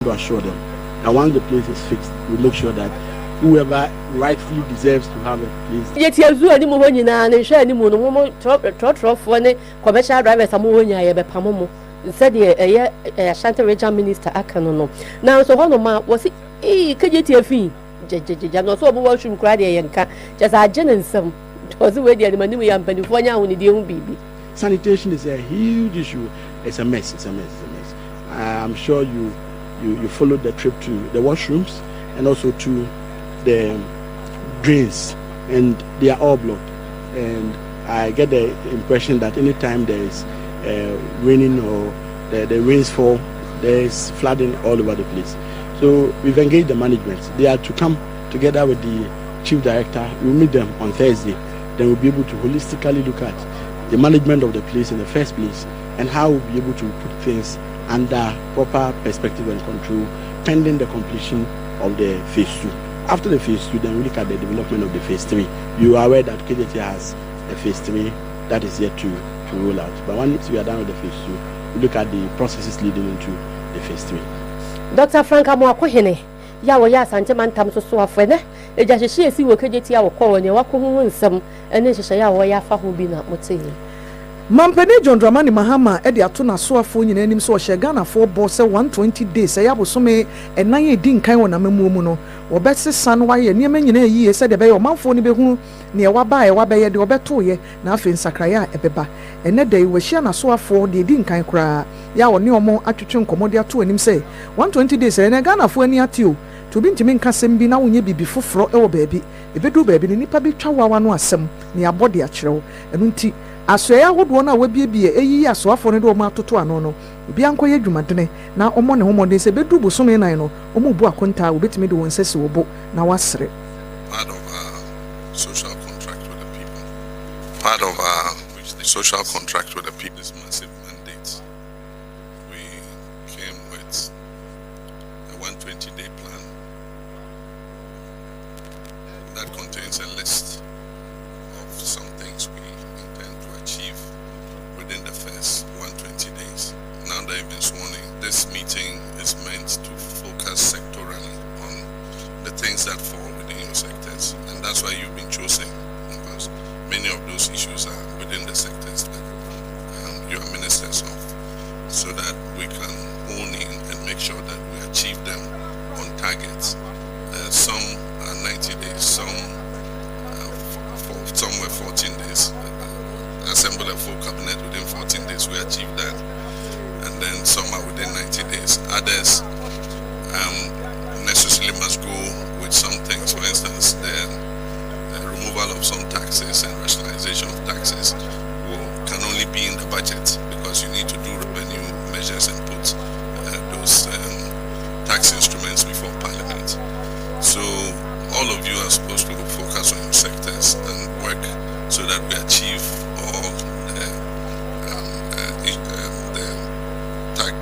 to assure them that once the place is fixed, we make sure that whoever rightfully deserves to have a place. Yet you do any more and share any more for any commercial drivers. I'm said a Shanty Regional Minister Akanono. Now, so one of my was it a KJTF? No, so washroom cried and just a gen some was the way the money and Pennsylvania when the baby. Sanitation is a huge issue. It's a mess. It's a mess. It's a mess. I'm sure you followed the trip to the washrooms and also to the drains, and they are all blocked. And I get the impression that anytime there is raining or the rains fall, there is flooding all over the place. So we've engaged the management. They are to come together with the chief director. We'll meet them on Thursday. Then we'll be able to holistically look at the management of the place in the first place and how we'll be able to put things under proper perspective and control pending the completion of the phase 2. After the phase 2, then we look at the development of the phase 3. You are aware that KJT has a phase 3 that is yet to roll out. But once we are done with the phase 2, we look at the processes leading into the phase 3. Dr. Frank Amoakohene, Yawa Santaman Tamso Swafene, a Jashi, see what KJT will call when you walk home some, and then Shaya Yafa who be not what's saying. Mampene John Dramani Mahama edi atuna so afo nyina nim so Ghana for boss 120 days ya bosome enan edi nkan wona memu mu no obese san waye niam nyina yie se de be omanfo ni behu ne waba e wabe ye de obeto ye na afi nsakraya ebeba ene de wehia na so afo de edi nkan kura ya woni omo atwetwe nkomode ato anim se 120 days ene Ghana fo ani atio to bi ntimi nkasem bi na wonye bibi foforo e wo baabi ebedu baabi ni nipa bi twa wawa no asem ne abode a kyerew enu nti asoya hodo na wabiebie eyi asoafo ne do ma atoto ano no obi ankoye dwumadene na omo ne homode se bedu bosome nan no omo bu akonta obetime de wonsese wobo na wasre. Part of our social contract with the people. Part of our social contract with the people is massive mandate. We came with a 120-day plan that contains a list of some things we intend to achieve within the first 120 days. Now that you've been sworn in, this meeting is meant to focus sectorally on the things that fall within your sectors, and that's why you've been chosen, because many of those issues are within the sectors that you are ministers of, so that we can hone in and make sure that we achieve them on targets. Some are 90 days, some somewhere 14 days. Assemble a full cabinet within 14 days, we achieve that. And then some are within 90 days. Others necessarily must go with some things. For instance, the removal of some taxes and rationalization of taxes can only be in the budget, because you need to do revenue measures and put those tax instruments before Parliament. So all of you are supposed to focus on your sectors and work so that we achieve all the tax.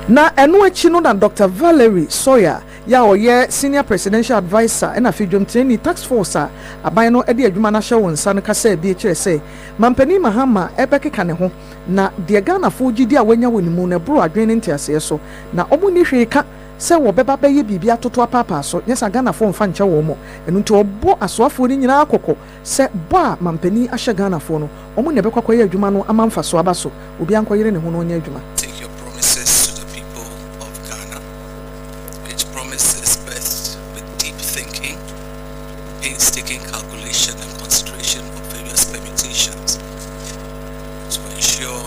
Na enu echi no na Dr. Valerie Sawyer ya oye senior presidential advisor na fidwom training tax force aban no ede adwuma na hye won sa no kasa bi kire se Mampani Mahama ebekeka ne ho na de Ghana fo gidi a wanya wonimu na bro adwen ntiase so na omo ni hweka se wo beba beye bibia toto apapa so nyesa Ghana fo mfa nche wo mo enu nti obo asoafo ni nyina akoko se bo a Mampani ahye Ghana fo no omo ne bekwa kwaye adwuma no amamfa so abaso obi ankoyere ne ho no nya adwuma. Take your promises to the people of Ghana, which promises best with deep thinking, painstaking calculation and consideration of various permutations to ensure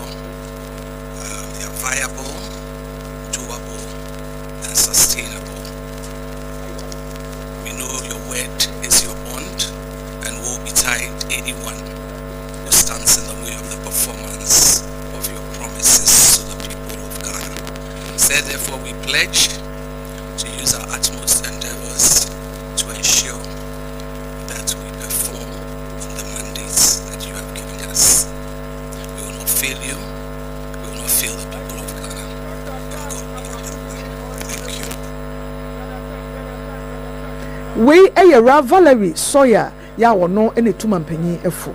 they are viable, doable, and sustainable. We know your word is your bond and will be tied anyone who stands in the way of the performance of your promises to the people of Ghana. So therefore we pledge to use our utmost endeavors to ensure that we perform on the mandates that you have given us. We will not fail you. We will not fail the people of Ghana. And God be with you. Thank you. We eyera Valerie Sawyer ya wono ene tuma mpanyin efo.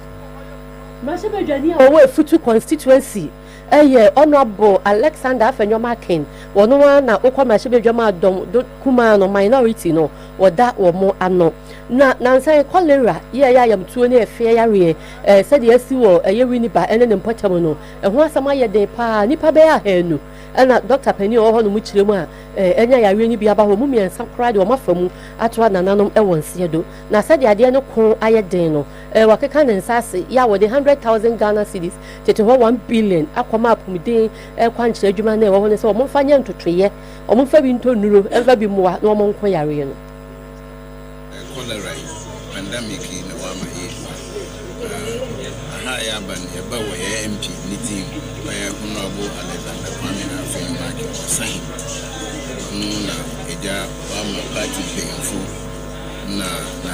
Masebe Dwani owo efutu constituency Honorable Alexander Afenyomakin wono na ukoma shebedwama dom kuma no minority no woda wo mo ano na nansa cholera ya yamtuo ne efie yare said yesi wo yewini ba ene ne mpotamo no ho asama ye de pa nipa be ahenu ana Dr. Penny o ho no mu kiremu a enya yare ni bia ba ho mu miensa kra de o mafamu atoa nananom wonse do na said ade no ko aye den no wakeka ne nsase ya wo de 100,000 Ghana cedis tete ho 1 billion akoma apumden kwankyere adwuma na wo ne se o mo fanya ntotoye o mo fa bi ntonuro enfa bi moa na o mo nko yare no cholera pandemic in wama ya ban ya ba wa ya MP ni team ya honorable Alexander Afenyomakin sign no na eja wama party paying na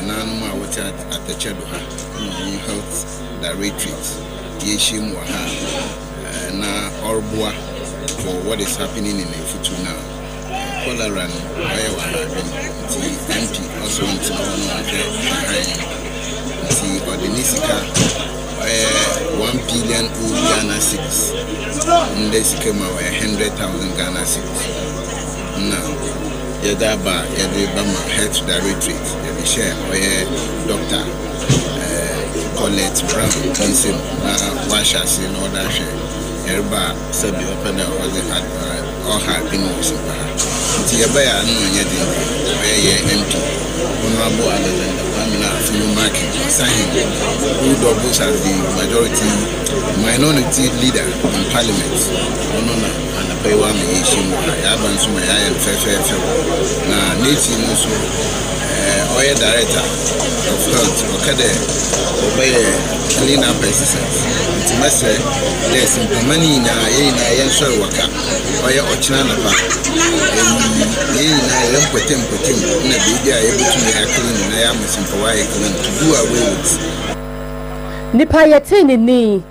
nanu ma wacha atachedo ha no health directorate yeshim wa ha na orboa for what is happening in Futu now. Cholera where wa ha the MP also want to know see Ordinisika 1 billion Ghana cedis. This came out 100,000 Ghana cedis. Now, Yadaba, Yadabama Health Directorate, Yadi share Dr. Colette Brown, Kinsem, Washas, and all that share. Erba, Sabi, open all her pinwalks in Paha. Tiabaya, no, Yadin, MP, Honorable Alexander Afenyomakin signing who doubles as the majority minority leader in parliament. And the pay one issue, I have answered my eye and fair. Now, Native also, oil director of health, Okade, obey clean up exercise. It's master, there's some money in a soil worker, oil or China. Nipa yetini ni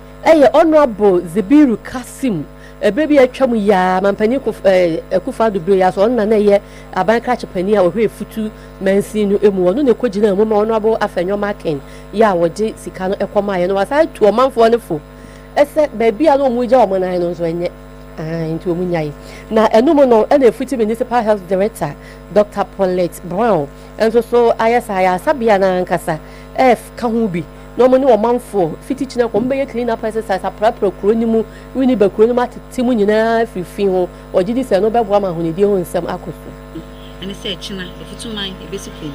Honorable Zibiru Kasim baby atwamu ya mampani Kufa Dubro ya so na ye aban krache pani a ohwe futu mansi no emu ono ne kogina mu ma Honorable Afenyomakin ya wode sika no ekoma ye no wasa tu omanfo ne fo ese baby a no mu gya omonan no so enye into omunyai na enum no na futu municipal health director Dr. Paulette Brown and so ayasa sabia na nkasa ka ho bi no mo ne omanfo fiti china ko mbe clean up exercise aprapro kuro ni mu wini ba kuro ni matete mu nyina fifi ho ogidi se no bebo ama ho ne die ho nsem akoso ani se china fitu man e besiku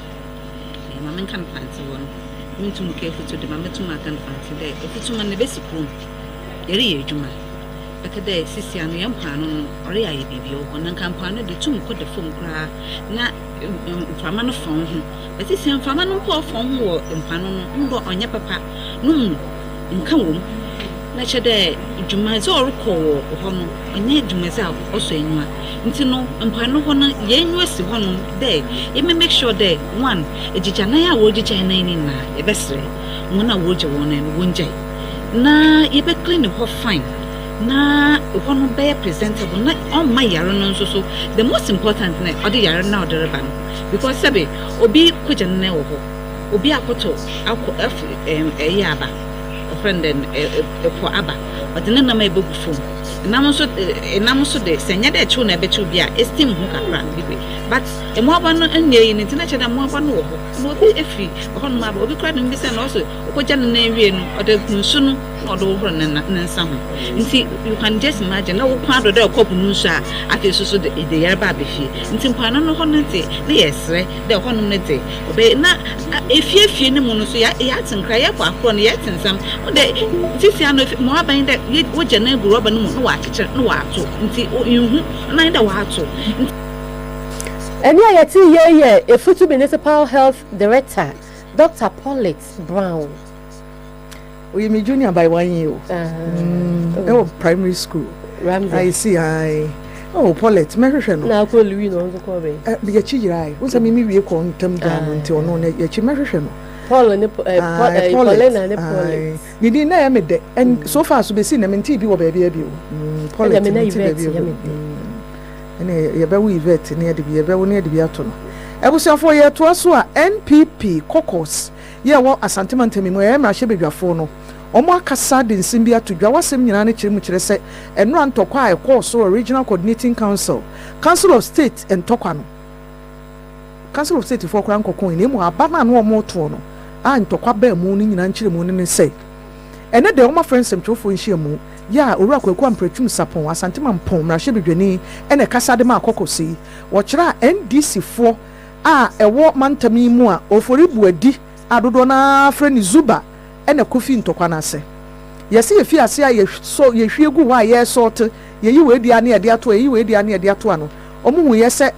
mama nkan fanti won mintum ke fitu de mama tuma kan fanti de fitu man ne besiku yeri ejuma akade sisi anu yampano no ore aye bibio onan kampano de tum ko de fom kra na mfama no fon ho sisi mfama no po fon ho wo mpano no ndo onye papa no nka wom na chede dwuma ze orukọ ho no onye dwuma ze oso enwa nti no mpano ho na yenwa si ho no de e make sure that one ejija na ya wo ejija na ni na e besre wona wo je wona no wonjai na ye be clean ho fine na one be presentable na on my yaro no so the most important na odi yaro na odreba no because sabe obi kujan na wo obi akoto aba friend and for aba odine na ma ebegufo nam so de senya de chu na bechu bia esteem hu kakra bibe but emo aba no anya yi ntina che da mo aba no wo no obi efi ho no aba obi kra no bi se na also okoja na ewie no oda kunsu no odo wo na nsa ho nti you can just imagine na wo kwa do de kopu no nsu a afi so de yarba abefie nti mpana no ho no te na yesre de ho no ne te obe na efie ne mu no so ya tenkra ya kwa akro no ya tensam de sisi ano mo aban de wo jana gu roba no mu no wa kyekyere no wa ato nti inhu na de wa ato eni ayati ye Efutu Municipal Health Director Dr. Paulette Brown. We me junior by 1 year. Primary school. Ramsey. I see. Paulette, Merishano. Now call Louis on the Corbe. The Chirai. Who's a mimi we call them down until no Merishano. Paul and Paulette. You didn't know me, and so far to be seen them in TV or baby. Paulette, and a very vet near the Biaton. I was for year to us NPP caucus. Yeah, what a sentiment to me, where I should be your phone. ɔmo akasa de nsɛm bi ato dwa wasɛm nyinaa ne kyerɛ mu kyerɛ sɛ ɛno antɔkwa a ɛkɔɔ so regional coordinating council of state ntɔkwa no council of state for kora nkɔkɔ ne mu aba na no ɔmo to no a ntɔkwa baa mu ne nyinaa nkyerɛ mu ne sɛ ɛne de ɔmo afrɛ nsɛmtwerɛfoɔ nhyia mu ya owura kwaku ampratum sapon asantema mpɔn mmarahyɛ bedwani ɛna kasa de ma akɔkɔsi wɔkyerɛ a NDC foɔ a ɛwɔ mantam yi mu a ofori buadi adodo na frɛ ne Zuba ɛna kofi ntɔkwa na ase yɛsɛ yɛfi ase a yɛhwie gu hɔ a yɛsɔɔte yɛyi wɔ edi ane yɛde ato yɛyi wɔ edi ane yɛde ato ano ɔmo hu yɛ sɛ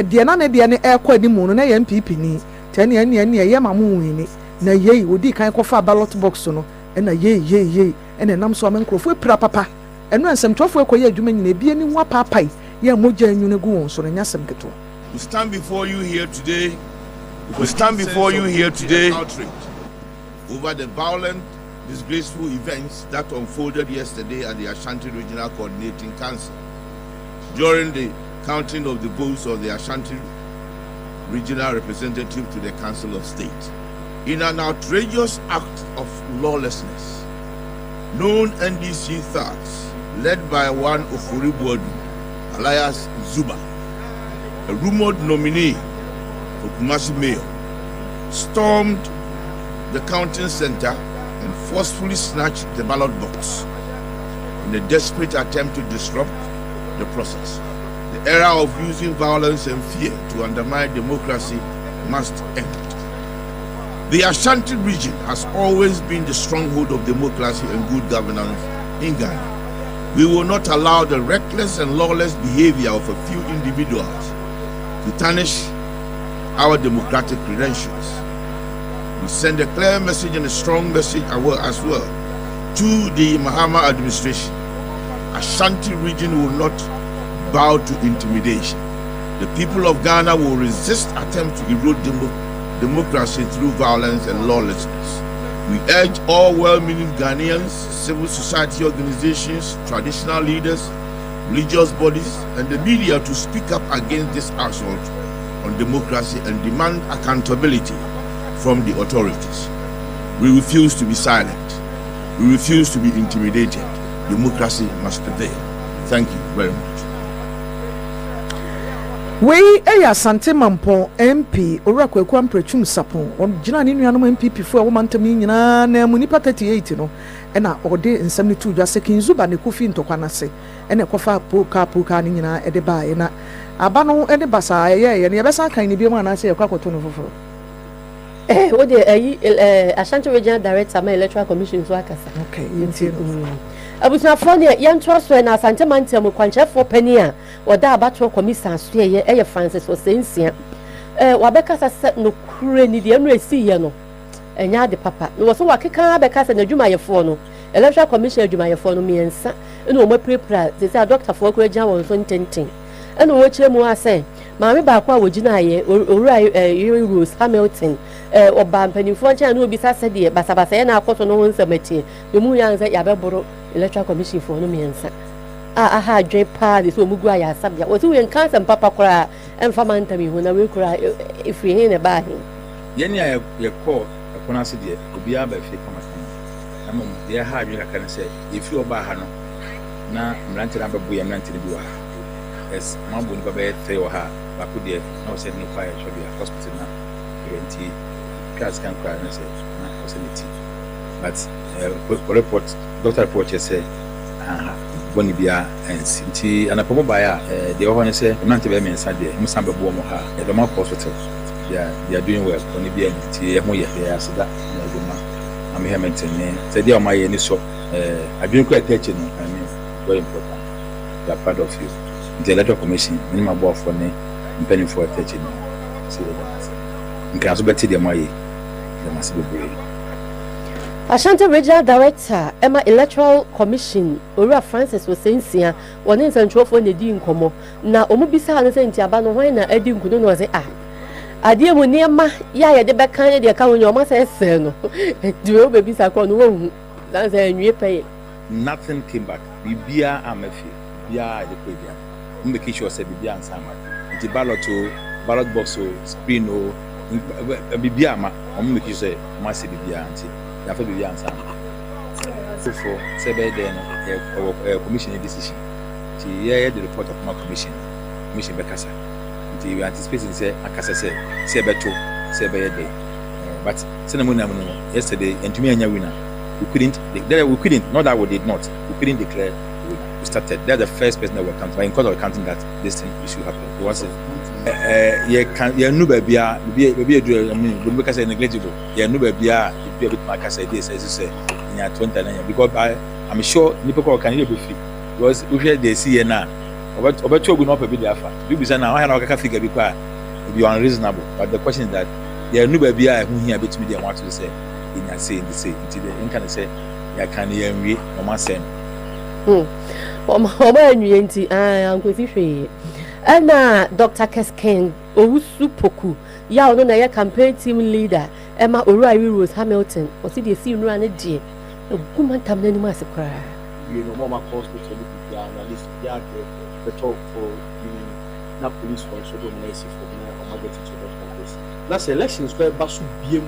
deɛ na ne deɛ ne ɛkɔ anim no na yɛ MPP ni tɛne ɛne ɛyɛ ma mo wini na yɛyi odi kan kɔfa ballot box no ɛna yɛyi ɛna nam so ama nkurɔfoɔ pira papa ɛno nsɛmtwerɛfoɔ ɛkɔyɛ adwuma nyina bi ani ho apaapae yɛ mogya anwune gu wɔn so no nya asɛm ketewa. We stand before you here today outrage over the violent, disgraceful events that unfolded yesterday at the Ashanti Regional Coordinating Council during the counting of the votes of the Ashanti Regional Representative to the Council of State. In an outrageous act of lawlessness, known NDC thugs, led by one Ofori Buadu, alias Zuba, a rumored nominee for Kumasi Mayor, stormed the counting center and forcefully snatched the ballot box in a desperate attempt to disrupt the process. The era of using violence and fear to undermine democracy must end. The Ashanti region has always been the stronghold of democracy and good governance in Ghana. We will not allow the reckless and lawless behavior of a few individuals to tarnish our democratic credentials. We send a clear message and a strong message as well to the Mahama administration. Ashanti region will not bow to intimidation. The people of Ghana will resist attempts to erode democracy through violence and lawlessness. We urge all well-meaning Ghanaians, civil society organizations, traditional leaders, religious bodies, and the media to speak up against this assault on democracy and demand accountability from the authorities. We refuse to be silent. We refuse to be intimidated. Democracy must prevail. Thank you very much. Wei eya Asante Mampon MP owura kwaku ampratum sapon ɔgyina ne nuanom MPP fo a wɔmantam nyinaa na mu nipa 38 no ɛna ɔde nsɛm ne tu dwa sɛ Kinzuba ne kofi ntɔkwa nase ɛna ɛkɔfa poka ne nyinaa ɛde baa na aba no ɛde basa ɛyɛ ne yɛbɛsa kan ne bi mu anase ɛkɔ akɔto no foforo wo de Ashanti Regional Director ma Electoral Commission so akasa. Okay, yinti no. Abusuafoɔ ne yɛntwerɛ so na Asante Mantam kwankyerɛfoɔ pani a wɔda abato commission so ɛyɛ Francis Osensia wabɛkasa sɛ no kure ni deɛ no ɛsiiɛ no ɛnya ade papa no wɔso wakeka bɛkasa na adwumayɛfoɔ no Electoral Commission adwumayɛfoɔ no mmiɛnsa ɛna wɔn aprepra sɛ sɛ adɔktafoɔ kora gyina wɔn so ntenten ɛna wɔn kyerɛ mu asɛ maame baako a wɔgyina ayɛ owura Rose Hamilton ɔba mpanimfoɔ nkyɛn na obi sa sɛ deɛ basabasa yɛ na akɔtɔ no ho nsɛm atie emu yan sɛ yabɛboro Electoral Commission for no mmiɛnsa aha adwen paa de so omugu ayɛ asabea wɔsi wɔn kansa mpapa koraa ɛmfa mantam yi ho na wei koraa efiri hin na baa hin yɛne a yɛkɔ ɛkono ase deɛ obiara ba fie kama na mmom deɛ ha adwen kaka ne sɛ yɛfiri ɔbaa ha no na mmerante na abɛbo yɛ mmerante no bi wɔ ha yes mambo nipa bɛyɛ 3 wɔ ha baako deɛ na ɔsɛ ne kɔ ayɛ hwɛ a hospital na ɛnti class kan kɔ na sɛ na ɔsɛ ne ti but report doctor report kyerɛ sɛ bɔne bia ɛnsi nti anapɔmɔ baeɛ a deɛ wɔ hɔ ne sɛ mmerante bɛyɛ mmiɛnsa deɛ musan bɛboɔ mu ha yɛdɔma kɔ hospital they are doing well bɔne bia nti ɛho yɛ aseda na adwuma Mami Hamilton ne sɛ deɛ ɔma yɛ ni so adwene kɔ ɛtɛkyi no I mean very important they are proud of you the Electoral Commission minimum aboafo ne mpanimfoɔ ɛtɛkyi no sɛ nka so bɛte deɛ ma yɛ deɛ ma se bebree Ashanti Regional Director Emma Electoral Commission Owura Francis Osensia wɔne nsɛntwerɛfoɔ na di nkɔmmɔ na ɔmo bisa no sɛ nti aba no hwan na adi nkuno na ɔsɛ adeɛ mu nneɛma yɛ a yɛde bɛka ne deɛ ka ho nyɛ ɔma sɛ ɛsɛɛ no deɛ wobɛbisa kɔ no wɔnhu na sɛ anwie pɛyɛ nothing came back bibia amafi bibia de kɔ bia mo make sure sɛ bibia ansa ma nti ballot box o screen o bibia ama ɔmo make sure sɛ mo ase bibia nti yafa bibia ansa ma for several days commission decision. The report of my commission Bekasa. We anticipating say Akasa say beto say by day. But yesterday and to me and winner. We couldn't, not that we did not, we couldn't declare we started. They're the first person that were counting, but in court of counting that this thing issue happened. It was negligible. Because I'm sure people can hear because if they see now, about two will not be there. You say now I have figure because it be unreasonable. But the question is that there are no baby who here between them want to say. In say until the internet say ya can hear me mama say Mama nti am ko fihwe na Dr. Kesken Owusu Poku ya ono na ya campaign team leader Emma Oruari Rose Hamilton o si de si nura ne die guma tam na ni ma se kra you know mama hospital be na list ya the talk for the na police for so do na for na o get to the last elections go basu biem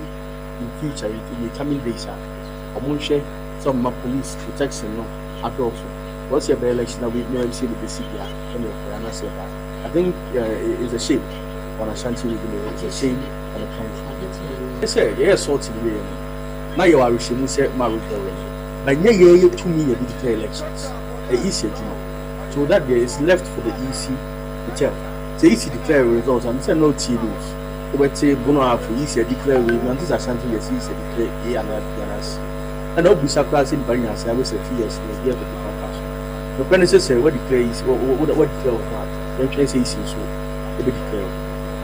in future in the coming days share some police protection no adolfo what's your election that we know see the BCPR and I think it's a shame on Ashanti region. It's a shame on the country. They say they are sorting the way now you are receiving say marriage already but you 2 million digital elections easy so that there is left for the EC to tell the EC declare results and say no TDs. But say Bono have easier declare we want this Ashanti yes easier declare and not be surprised in Banya say I was a few years in the year of the past. The premises say what declare is what declare or not. Then try say so they be declare.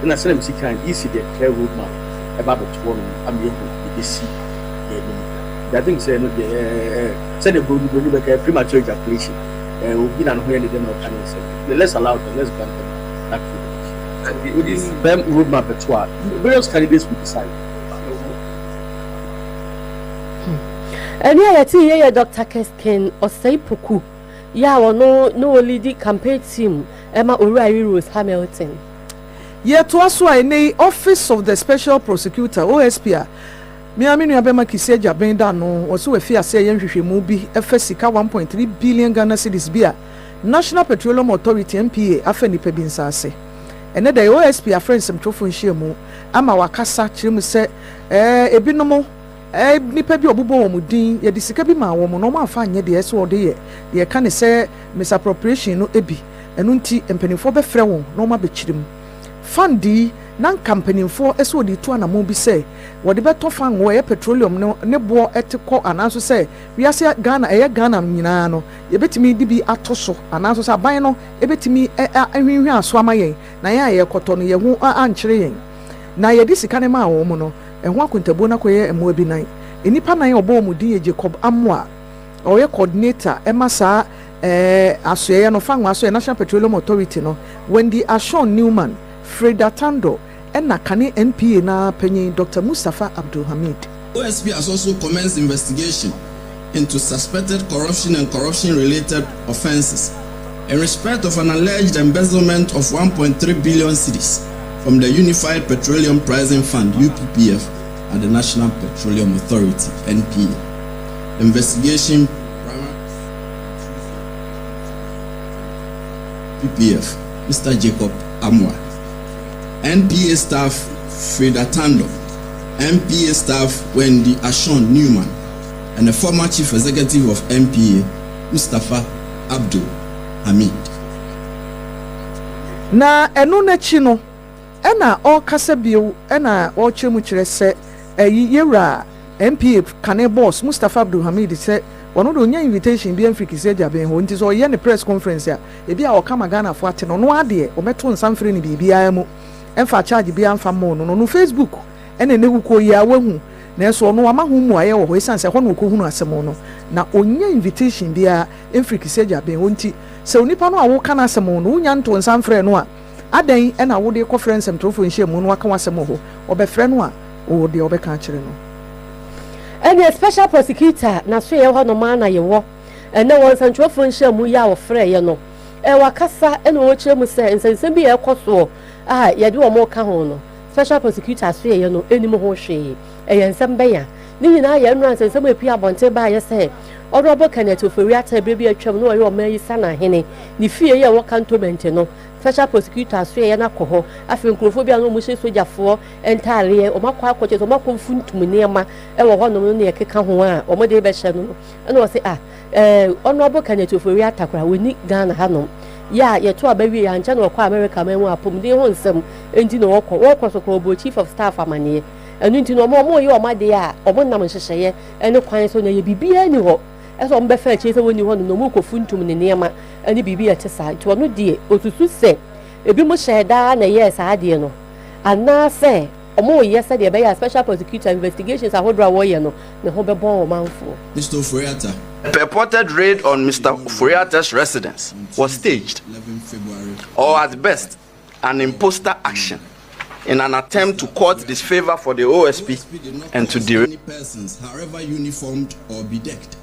Then I said them see kind easy declare roadmap about the one I'm able to see. I think say no say the body be premature ejaculation. Will be an where they don't know. Let's allow them, let's grant them that freedom. Them roadmap at what various candidates will decide. And yeah, I Dr. Kesken Osei Poku. Yeah, no leading campaign team Emma Oruari Rose Hamilton. Yeah, to us why in office of the special prosecutor OSP. Me aminu abema kiseja benda no oso we fia say yenhwehwe mu bi efesika 1.3 billion Ghana cedis bia National Petroleum Authority NPA afanipa bi nsase. Ene da OSP a friends mtofo nhia mu ama wakasa kiremu se ebinom nipa bi obubo wo mudin ye disika bi ma wo mo no ma afa anye de eso ode ye ka ne se misappropriation no ebi enu nti empanifo be frɛ won no ma be kiremu fandi nan kampanifo eso de tu anamo bi se wo de beto fan wo ye petroleum no ne bo etekɔ ananso se wiase Ghana Ghana nyina no ye betimi di bi atoso ananso se aban no ebetimi ahwehwe aso amayen na ye kɔtɔ no ye hu ankyere yen na ye di sika ne ma wo mo no ehun akontabo na koye emo bi nan enipa nan obo mu din ye Jacob Amwa oye coordinator emasa asoye no fan asoye National Petroleum Authority no Wendy Ashon Newman Freda Tando na kane NPA na penyin Dr. Mustafa Abdul Hamid. OSP has also commenced investigation into suspected corruption and corruption-related offences in respect of an alleged embezzlement of 1.3 billion cedis from the Unified Petroleum Pricing Fund (UPPF) at the National Petroleum Authority (NPA). The investigation PPF Mr. Jacob Amwa, NPA staff Freda Tando, NPA staff Wendy Ashon Newman, and the former chief executive of NPA, Mustafa Abdul Hamid. Na enu na chino ena o kasa biu ena o chemu kire se yewra NPA kane boss Mustafa Abdul Hamid se wono do nya invitation bi Africa se jaben ho nti so ye ne press conference ya e bia o kama Ghana fo ate no ade o meto nsamfre ni bibia mu emfa charge bia amfa mo no Facebook ene ne wuko ya wahu na so no ama hu mu aye wo ho isan se ho no ko hu no asemo no na onya invitation bia Africa se jaben ho nti se onipa no awo kana asemo no unya nto nsamfre no a adan ena wo de conference mtrofo nhia mu no aka wasemo ho obefre no a o de obeka kire no. And the special prosecutor na so ye ho no ma na ye wo ene won santrofo nhia mu ya wo frɛ ye no wakasa ene wo kire mu sɛ nsensem bi ye kɔso ye de wo mo ka ho no special prosecutor so ye no enim ho hwe e nsem be ya ni nyina ye nran nsem epi abonte ba ye se Honorable Kenneth Ofori-Atta Baby atwam no yo man yi sana hene ni fie ye wo cantonment no special prosecutor so ye na koho afi nkrofobia no mu hye sojafo entare o makwa akoche o makonfuntum niema e wo ho no no ye keka ho a o mo de be hye no na wo se Honorable Kenneth Ofori-Atta kra woni Ghana hanom ya ye to abawi ya ncha no kwa America man wo apom de ho nsem enti no wo so ko chief of staff amane enu enti no mo ye o made a o mo nam hyehyeye ene kwan so na ye bibia ni ho eso mbe fa chi se woni ho no mo kofuntum ne niema ani bibia te sa to no die osusu se ebi mo sheda na ye sa de no ana se omo ye se de be ya special prosecutor investigations ahodra wo ye no ne ho be bon o manfo. Mr. Ofori-Atta. A purported raid on Mr. Ofori-Atta's residence was staged, or at best, an imposter action in an attempt to court disfavor for the OSP and to derail any persons, however uniformed or bedecked,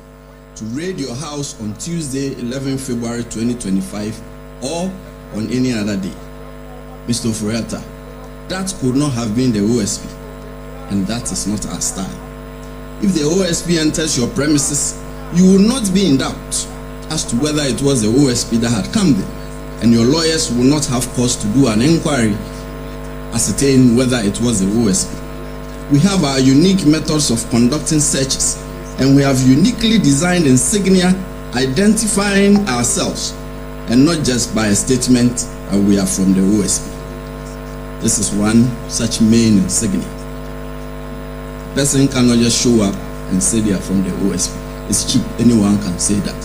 to raid your house on Tuesday, 11 February 2025, or on any other day. Mr. Ofori-Atta, that could not have been the OSP, and that is not our style. If the OSP enters your premises, you will not be in doubt as to whether it was the OSP that had come there, and your lawyers will not have cause to do an inquiry ascertain whether it was the OSP. We have our unique methods of conducting searches, and we have uniquely designed insignia identifying ourselves, and not just by a statement that we are from the OSP. This is one such main insignia. A person cannot just show up and say they are from the OSP. It's cheap, anyone can say that.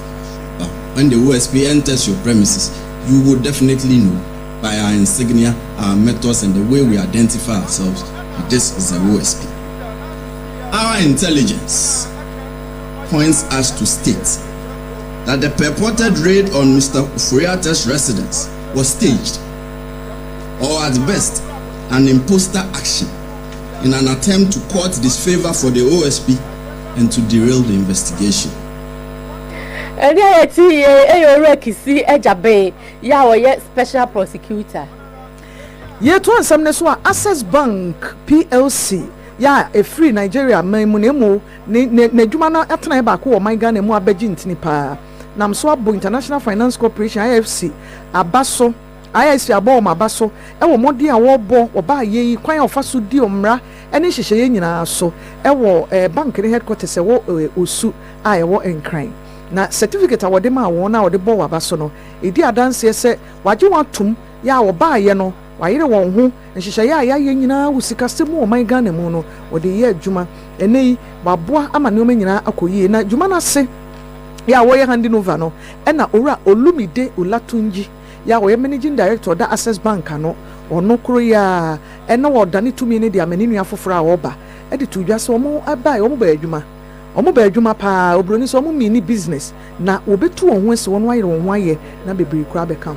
But when the OSP enters your premises, you will definitely know by our insignia, our methods, and the way we identify ourselves that this is the OSP. Our intelligence points us to state that the purported raid on Mr. Ofori-Atta's residence was staged, or at best, an imposter action in an attempt to court disfavor for the OSP and to derail the investigation. Special prosecutor. Ye to ansam ne so Access Bank PLC ya a free Nigeria memunemu ne dwuma na atena ba ko o man Ghana mu abeji ntini pa nam so abo International Finance Corporation IFC abaso IFC abo ma abaso e wo modi a wo bo oba ye kwan ofa so di omra ene hyehyeye nyina so e wo bank ne headquarters e wo osu a e wo enkran na certificate a wode ma won na wode bo abaso no edi adanse se waje watum ya wo ba ye no wayire won ho nhyehyeye a ya nyina wo sikasemu o man Ghana mu no wode ye adwuma enei baboa ama ne o nyina akoyie na dwuma na se ya wo ye handing over no na ora Olumide Olatunji ya wo ye managing director da Access Bank no ono kro ya na wo dane tumi ne dia maninu afoforo a wo ba e de to dwa se omo abai omo ba adwuma pa obroni so omo mini business na obetu won ho ese won wayire won ho aye na bebiri kra beka ho.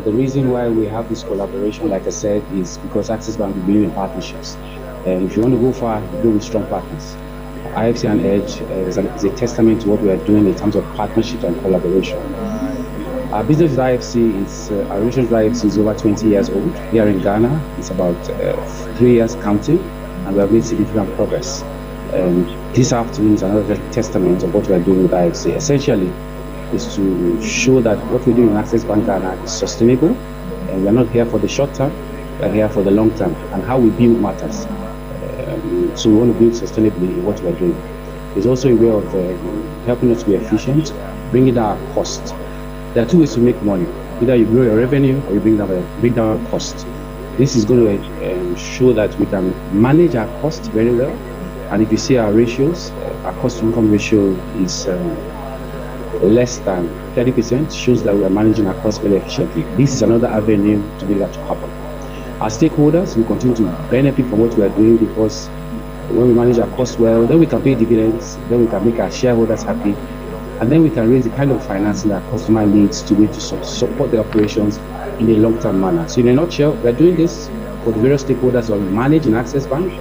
The reason why we have this collaboration, like I said, is because Access Bank will be in partnerships. And if you want to go far, you go with strong partners. IFC and Edge is a testament to what we are doing in terms of partnership and collaboration. Our business with IFC is, our relationship with IFC is over 20 years old. Here in Ghana, it's about 3 years counting, and we have made significant progress. And this afternoon is another testament of what we are doing with IFC. Essentially, is to show that what we're doing in Access Bank Ghana is sustainable, and we're not here for the short term, we're here for the long term, and how we build matters. So we want to build sustainably in what we're doing. It's also a way of helping us to be efficient, bringing down our cost. There are two ways to make money. Either you grow your revenue or you bring down our cost. This is going to show that we can manage our cost very well, and if you see our ratios, our cost to income ratio is less than 30%, shows that we are managing our costs very efficiently. This is another avenue to be able to happen. Our stakeholders will continue to benefit from what we are doing, because when we manage our costs well, then we can pay dividends, then we can make our shareholders happy, and then we can raise the kind of financing that customer needs to be able to support the operations in a long-term manner. So in a nutshell, we are doing this for the various stakeholders that we manage in Access Bank,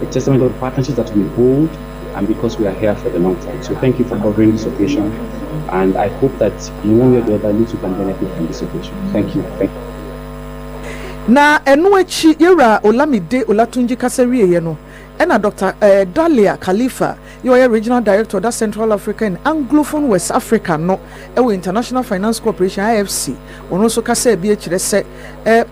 a testament of the partnerships that we hold, and because we are here for the long term. So thank you for covering this occasion, and I hope that in one way or the other, you can benefit from this occasion. Thank you. na eno echi yera Olamide Olatunji kaserie ye no ena Dr. Dalia Khalifa you are regional director of that Central Africa and Anglophone West Africa no ewo International Finance Corporation IFC ono so kase bi ekire se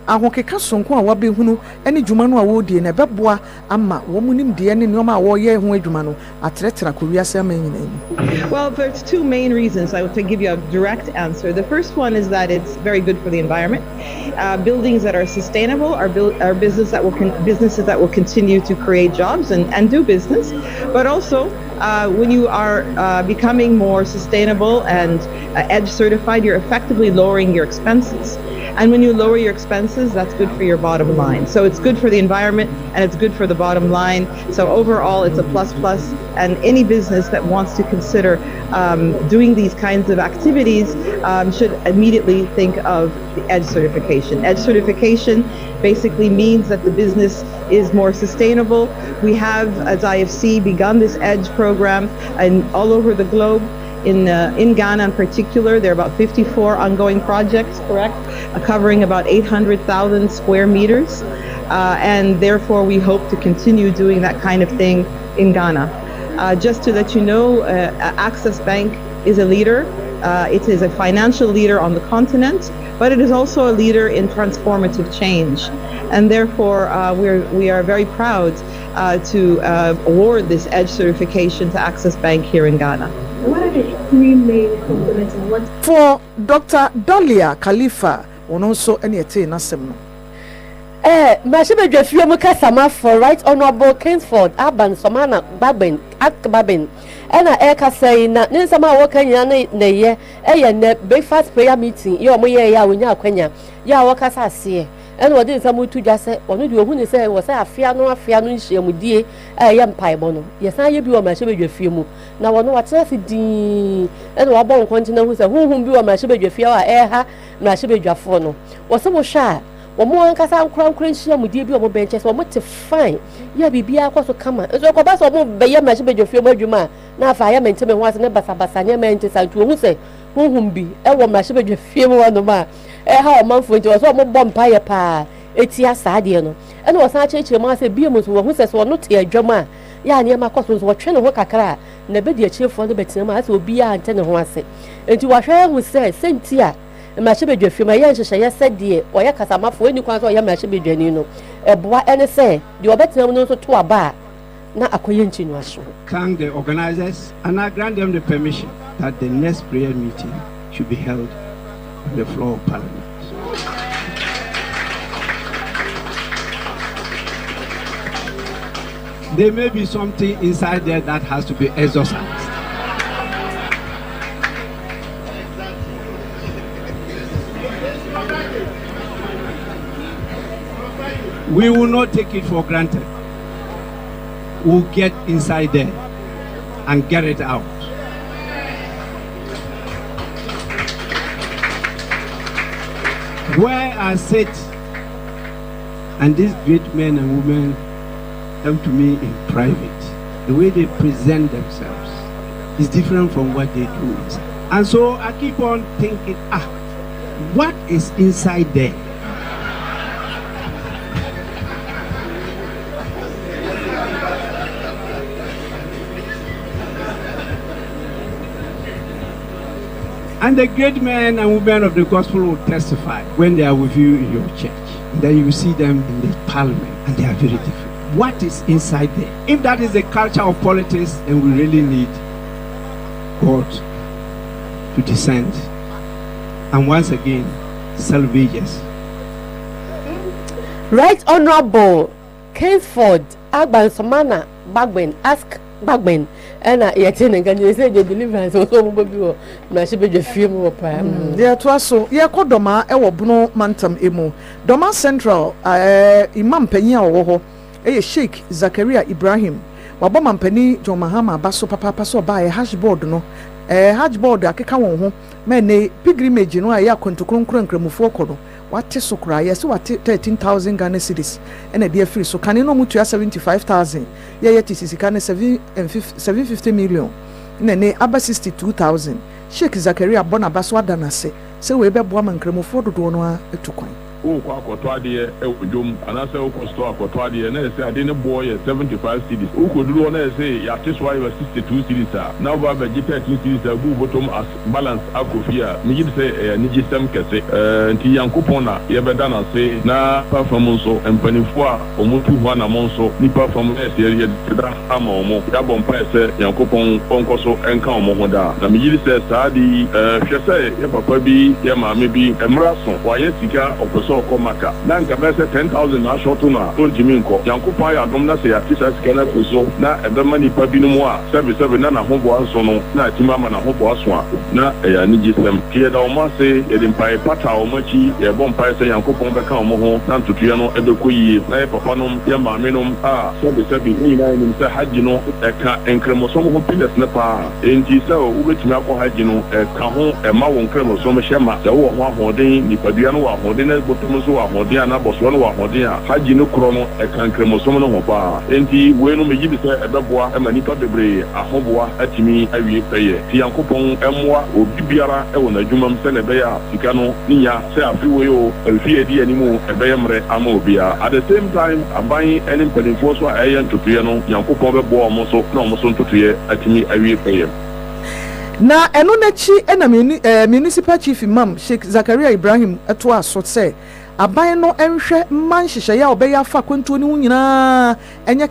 ahokeka sonko a wabe hunu ene dwuma no a wodie na beboa ama wo munim de ne nyoma a wo ye ho adwuma no atretra ko wiase ama nyina ni. Well, there's two main reasons I would to give you a direct answer. The first one is that it's very good for the environment. Buildings that are sustainable are businesses that will continue to create jobs and do business, but also when you are becoming more sustainable and EDGE certified, you're effectively lowering your expenses. And when you lower your expenses, that's good for your bottom line. So it's good for the environment and it's good for the bottom line. So overall, it's a plus. And any business that wants to consider doing these kinds of activities should immediately think of the EDGE certification. EDGE certification basically means that the business is more sustainable. We have, as IFC, begun this EDGE program and all over the globe. In Ghana in particular, there are about 54 ongoing projects, correct, covering about 800,000 square meters. And therefore, we hope to continue doing that kind of thing in Ghana. Just to let you know, Access Bank is a leader. It is a financial leader on the continent, but it is also a leader in transformative change. And therefore, we are very proud to award this EDGE certification to Access Bank here in Ghana. What are the three main components and what? For Dr. Dalia Khalifa, on also any attain asem. Mashibe Jeffrey Mukasama for Right Honorable Kingsford, Aban, Somana, Babin, and Eka saying that Ninsama Wakanya ne breakfast prayer meeting, your Moya, Winya Kenya, Ya Wakasa see. And what did some to just say, or do who say was a fiano, shemudi, a young paibono. Yes, I be on my shibe few. Now I know what's a and what bon continent who's a whom be on my shibe few, air, my shibe jafono. Was so shy. Or more Casa crown cringe with dear benches or what to find. Ya be aqua to come. It's a cobas or more by my shibe few more. Now if I am in Timmy was never Sabasania meant to say to who say, whom be, I want my shibe few one of my. How a month into a sort of bonfire pa, it's ya sadiano. And was such a mass a beam who says, well, not here, Joma. Ya near my cousins were trying to work a car. Never dear chief for the better will be a antenna once. And to a share who says, Saint Tia, and my shibby for my young Shaya said, dear, or Yakasama for any quantity of my shibby genino. A boy and say, you are better known to a bar. Not a coincidence was. Thank the organizers and I grant them the permission that the next prayer meeting should be held on the floor of Parliament. There may be something inside there that has to be exorcised. We will not take it for granted. We'll get inside there and get it out. Where I sit, and these great men and women come to me in private, the way they present themselves is different from what they do inside. And so I keep on thinking, what is inside there? And the great men and women of the gospel will testify when they are with you in your church. And then you see them in the parliament, and they are very different. What is inside there? If that is the culture of politics, then we really need God to descend and once again salvage us. Right Honorable Kingsford, Agban Samana, Bagwen, ask Bagwen. And I say the deliverance also will be a few more. Yeah, to us so. Yeah, called Doma, Ewobuno Mantam Emo. Doma Central, Imam Penya Oho, Sheikh Zakaria Ibrahim, Wabama Penny, John Mahama, Basso Papa Paso by a hash board, no, a hash board, a cacao, many pilgrimage, no, I yakon to Crumcremufoko. What is so cry? Yes, what 13,000 Ghana cedis and a dear free. So can you know much 75,000? Yeah, yet is Ghana 750 million. Nene Abba 62,000. Sheikh Zakaria Bonabaswa Danase. So we be Boman Cremo for the donor to coin. wokɔ akɔtɔ adeɛ ɛwɔ dwom anaasɛ wokɔ store akɔtɔ adeɛ na ɛsɛ ade ne boɔ yɛ 75 cedis wokɔduru hɔ na ɛsɛ yɛate so ayɛ 62 cedis a na woba bɛgye 13 cedis a gu bɔtɔm as balance akɔ fie a megye de sɛ ɛyɛ anigyesɛm kɛse nti Nyankopɔn na yɛbɛda no ase na pa fam nso mpanimfoɔ a ɔmotu hɔ anamɔ nso nipa fam na ɛsɛ yɛdeda ama ɔmo yɛabɔ mpaeɛ sɛ Nyankopɔn ɔnkɔ so ɛnka ɔmo ho daa na megye de sɛ saa de hwɛ sɛ yɛ papa bi yɛ maame bi mmara so wɔayɛ sika ɔpɛ sɛ ɔkɔ maka na nka bɛsɛ 10,000 na ahyɔto no a ɔntumi nkɔ Nyankopɔn ayɛ adom na sɛ yɛate saa sika no afiri so na ɛbɛma nipa binom a sɛbesɛbe na n'ahoboa nso no na atumi ama n'ahoboa so a na ɛyɛ anigyesɛm nti yɛda ɔmo ase yɛde mpaeɛ pata ɔmo akyi yɛbɔ mpaeɛ sɛ Nyankopɔn bɛka ɔmo ho na ntotoeɛ no ɛbɛkɔ yie na yɛ papa nom yɛ maame nom a sɛbesɛbe ne nyinaa nim sɛ hagye no ɛka nkrɛmɔsɔm ho pillars ne paa enti sɛ wobɛtumi akɔ hagye no ɛka ho ɛma wo nkrɛmɔsɔm hyɛ ma sɛ wowɔ ho ahoɔden nipadua no wɔ ahoɔden na bɔtɔm nso wɔ ahoɔden a na bɔsoɔ no wɔ ahoɔden a hagye no korɔ no ɛka nkrɛmɔsɔm no ho paa enti wei no megye de sɛ ɛbɛboa ɛma nipa bebree ahoboa atumi awie pɛyɛ nti Nyankopɔn ɛmmoa obi biara ɛwɔ n'adwuma mu sɛ na ɛbɛyɛ a sika no ne nya sɛ afe wei o afie adi anim ɛbɛyɛ mmerɛ ama obiara at the same time aban ne mpanimfoɔ so a ɛyɛ ntotoeɛ no Nyankopɔn bɛboa ɔmo so na ɔmo so ntotoeɛ atumi awie pɛyɛ na ɛno n'akyi ɛna municipal chief imam Sheikh Zakaria Ibrahim ɛto aso sɛ aban no ɛnhwɛ mman hyehyɛeɛ a ɔbɛyɛ afa kwantuo ne ho nyinaa ɛnyɛ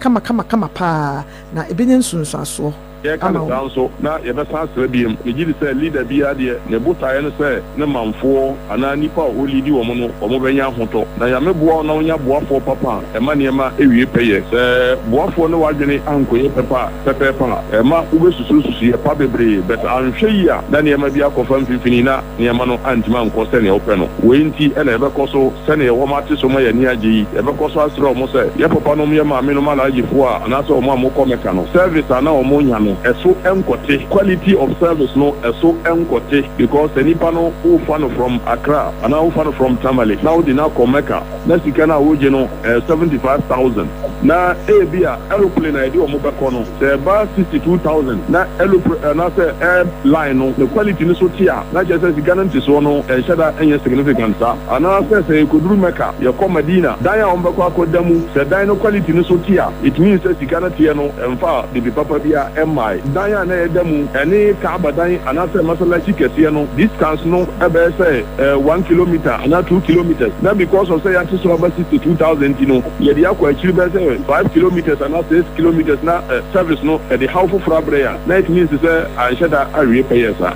kama paa na ɛbɛnya nsunsuasoɔ yɛka ne saa nso na yɛbɛsan asrɛ biem megye de sɛ leader biara deɛ ne botaeɛ no sɛ ne manfoɔ anaa nipa a ɔlidi wɔ mo no ɔmo bɛnya ahotɔ na Nyame boa na wonya boafoɔ papa a ɛma nneɛma ɛwie pɛyɛ sɛ boafoɔ ne wadwene ankɔyɛ pɛpɛɛpɛ a ɛma wobɛsusurususu yɛ pa bebree but anhwɛ yi a na nneɛma bi akɔfa mfimfini na nneɛma no antimi ankɔ sɛnea wopɛ no wei nti ɛna yɛbɛkɔ so sɛnea wɔm ate so ma yɛni agye yi yɛbɛkɔ so asrɛ ɔmo sɛ yɛ papa nom yɛ maame nom alagyefoɔ a anaasɛ ɔmo a mokɔ mɛka no service a na ɔmo nya no ɛso ɛnkɔte quality of service no ɛso ɛnkɔte because nipa no wofa no from Accra anaa wofa no from Tamale na wode no akɔ Mecca na sika no a wogye no 75,000 na ebi a aeroplane a yɛde ɔmo bɛkɔ no sɛ ɛba 62,000 na sɛ airline no ne quality no so te a na kyerɛ sɛ sika no ntesoɔ no ɛnhyɛ da ɛnyɛ significant saa anaa sɛ yɛkɔduru Mecca yɛkɔ Madina dan a ɔmbɛkɔ akɔda mu sɛ dan no quality no so te a it means sɛ sika no teɛ no ɛmfa bibi papa bi a ɛmmae dan a na yɛda mu ɛne Kaaba dan anaasɛ masalachi kɛseɛ no distance no ɛbɛyɛ sɛ 1 kilometer anaa 2 kilometers na because of sɛ yɛate so aba 62,000 ti no yɛde akɔ akyiri bɛyɛ sɛ 5 kilometers anaa 6 kilometers na service no ɛde haw foforɔ abrɛ a na it means sɛ anhyɛ da awie pɛyɛ saa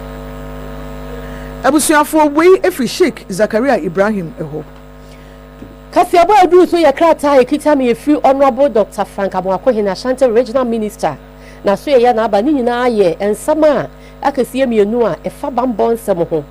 abusuafoɔ wei ɛfiri Sheikh Zakaria Ibrahim ɛhɔ Kasiabo aduru so yɛ krataa ekita me efiri Honorable Dr. Frank Amoakohene Ashanti Regional Minister na so yɛ na aba ne nyinaa yɛ ensɛm a akɛseɛ mienu a ɛfa bambɔ nsɛm ho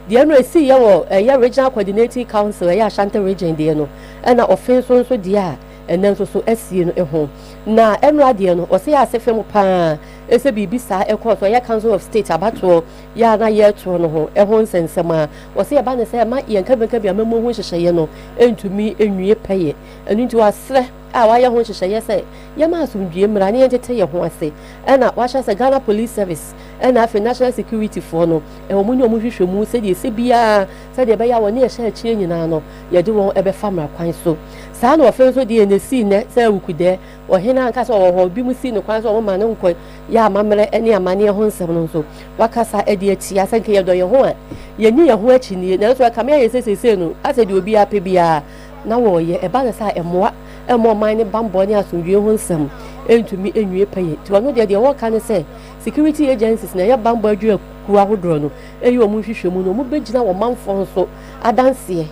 deɛ no esi yɛ wɔ ɛyɛ Regional Coordinating Council ɛyɛ Ashanti Region deɛ no ɛna ɔfen so deɛ a ɛnɛ nso so asie no ɛho na ɛno adeɛ no ɔsɛ yɛ asɛfɛ mu paa ɛsɛ biribi saa ɛkɔ so ɛyɛ Council of State abatoɔ yɛ na yɛto no ho ɛho nsɛnsɛm a ɔsɛ yɛ ba ne sɛ ɛma yɛn kabɛka bi amamu ho hyehyɛeɛ no ɛntumi ɛnwie pɛyɛ ɛno nti wasrɛ a wayɛ ho hyehyɛeɛ sɛ yɛma asomdwie mmara ne yɛntete yɛ ho ase ɛna wahyɛ sɛ Ghana Police Service ɛna afei National Security foɔ no ɛwɔ mu ne ɔmo hwehwɛ mu sɛdeɛ ɛsɛ biara sɛdeɛ ɛbɛyɛ a wɔne yɛhyɛ akyire nyinaa no yɛde wɔn ɛbɛfa mmara kwan so saa na ɔfɛ nso deɛ n'esi nnɛ sɛ awukudɛ ɔhene ankasa ɔwɔ hɔ bi mu si ne kwan so ɔmo ma ne nkɔ yɛ amammerɛ ne amanneɛ ho nsɛm no nso wakasa ɛde atia sɛ nka yɛdɔ yɛn ho a yɛni yɛn ho akyi nie nanso ɛkame ayɛ sɛsɛsɛ no asɛ deɛ obi apɛ biara na wɔyɛ ɛba ne sɛ ɛmmoa ɛmɔ ɔman ne bambɔ ne asomdwie ho nsɛm ɛntumi ɛnwie pɛyɛ nti ɔno deɛ wɔka ne sɛ security agencies na ɛyɛ bambɔ adwuma kuo ahodoɔ no ɛyɛ ɔmo hwehwɛ mu no ɔmo bɛgyina wɔn manfoɔ nso adanseɛ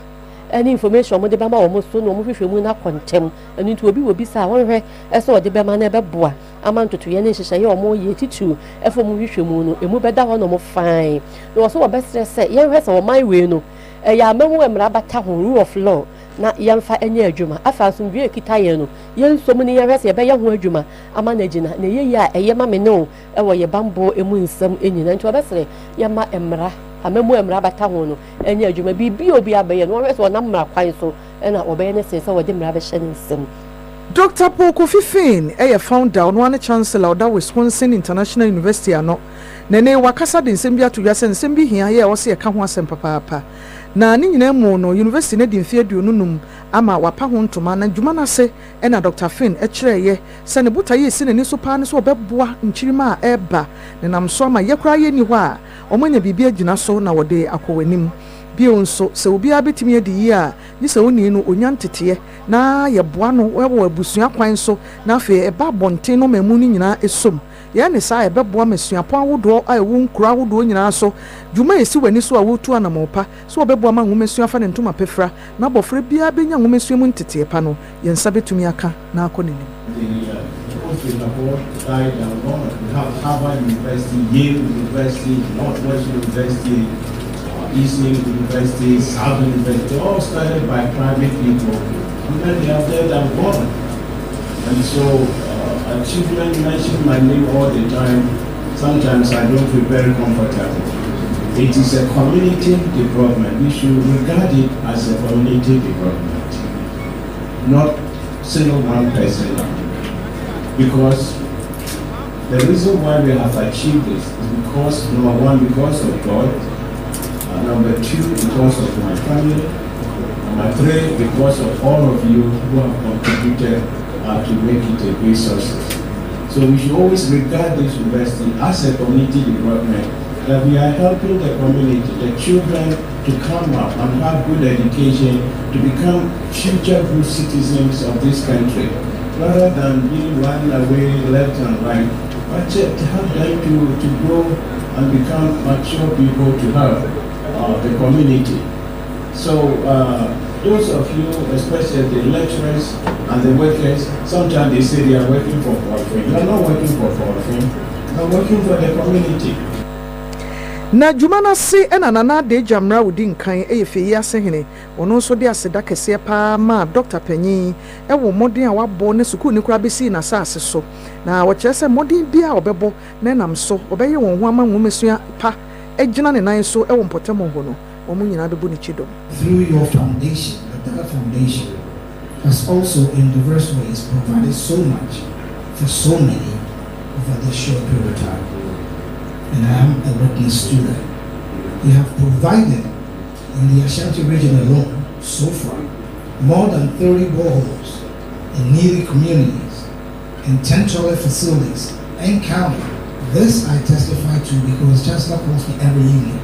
any information ɔmo de bɛma ɔmo so na ɔmo hwehwɛ mu na kɔntɛm ɛno nti obi wɔ bi sa wɔnhwɛ ɛsɛ ɔde bɛma na ɛbɛboa ama ntotoyɛ ne nhyehyɛeɛ ɔmo yɛ titu ɛfɔ ɔmo hwehwɛ mu no emu bɛda hɔ na ɔmo fine na wɔso wɔbɛsrɛ sɛ yɛnhwɛ sɛ ɔman wei no ɛyɛ amahu mmara bata ho rule of law na yɛmfa ɛnyɛ adwuma afa asomdwie kita yɛn no yɛnsom ne yɛhwɛ sɛ yɛbɛyɛ ho adwuma ama na gyina na yɛyi a ɛyɛ ma me no ɛwɔ yɛ bambɔ emu nsɛm nyina nti wɔbɛsrɛ yɛma mmara amamu mmara bata ho no ɛnyɛ adwuma biribi obi abɛyɛ no wɔhwɛ sɛ ɔnam mmara kwan so ɛna wɔbɛyɛ ne sɛ wɔde mmara bɛhyɛ ne nsɛm Dr. Paul Kofi Finn founder on one chancellor of Wisconsin International University ano nene wakasa de nsɛm bi ato dwa sɛ nsɛm bi hia yɛ wɔse ɛka ho asɛm papaapa na ne nyina mu no university ne de mfie aduonum ama wapa ho ntoma na dwuma na se na Dr. Finn kyerɛɛ sɛ ne botaye esi ne so paa ne so ɔbɛboa nkyirima a ɛba ne nam so ama yɛkora yɛ ni hɔ a ɔmanya biribi agyina so na wɔde akɔw'anim bio nso sɛ obi abetimi adi yi a ni sɛ oni no onya ntete na yɛboa no wɔ abusua kwan so na afei ɛba bɔnten no mamu no nyinaa esom yɛn ne saa ɛbɛboa masuapɔn ahodoɔ a ɛwɔ nkura ahodoɔ nyinaa so dwuma esi w'ani so a wotu anamɔpa so ɔbɛboa ma nwomasua fa ne ntoma pefra na abɔfra biara benya nwomasua mu ntete pa no yɛn nsa betumi aka na akɔ n'anim. Eastern University, Southern University, all started by private people, and then they have led and gone. And so, children mention my name all the time. Sometimes I don't feel very comfortable. It is a community development. We should regard it as a community development, not single one person. Because the reason why we have achieved this is because, number one, because of God. Number two, because of my family. Number three, because of all of you who have contributed to make it a great success. So we should always regard this university as a community development, that we are helping the community, the children, to come up and have good education, to become future good citizens of this country, rather than being run away left and right, but to help them to grow and become mature people to help the community. So those of you, especially the lecturers and the workers, sometimes they say they are working for profit. You are not working for profit. You are working for the community. Na jumana se ena nana de jamra udi nkan fe yi asehene ono so de aseda kese pa ma Dr. Panyin wo modern a wabo ne sukuu ne kura besi na saase so na wo kire se modern bia obebo na nam so obeye won ho ama nwomesua pa ejina ne nan so wo mpotemo ho no omu nyina bebu ne chidom. Through your foundation, the Daka Foundation has also in diverse ways provided so much for so many over this short period of time. And I am a witness to that. We have provided in the Ashanti region alone so far more than 30 boreholes in needy communities and 10 toilet facilities and counting. This I testify to because Chancellor calls me every evening.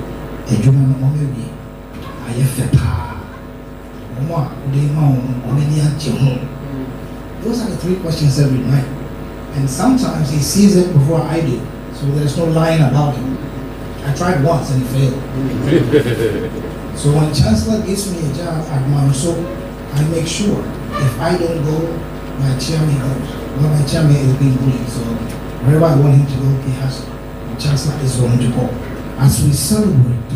Those are the three questions every night. And sometimes he sees it before I do. So there's no lying about it. I tried once and it failed. So when Chancellor gives me a job at Manso, I make sure if I don't go, my chairman goes. Well, my chairman is being bullied, so wherever I want him to go, he has to. The Chancellor is going to go. As we celebrate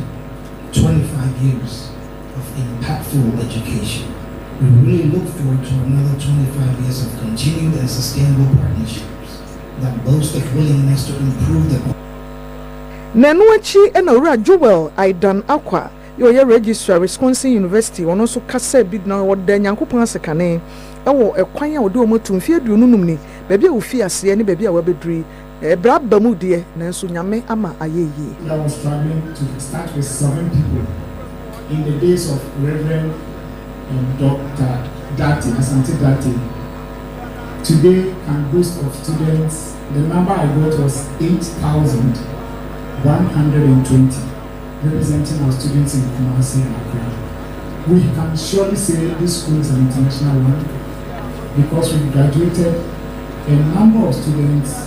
25 years of impactful education, we really look forward to another 25 years of continued and sustainable partnership that boast of willingness to improve the Nanuachi and Ora Jewel Aidan Aqua, your registrar Wisconsin University, on also Cassa Bidna or Danyankupan Secane, or a quire or do motum fear do numni, baby will fear see any baby a webedry, a brab Bermudia, Nansunyame Ama Aye. I was struggling to start with 7 people in the days of Reverend Dr. Dati, Asante Dati. Today, can boast of students, the number I got was 8,120, representing our students in Kumasi and Accra. We can surely say this school is an international one because we graduated a number of students,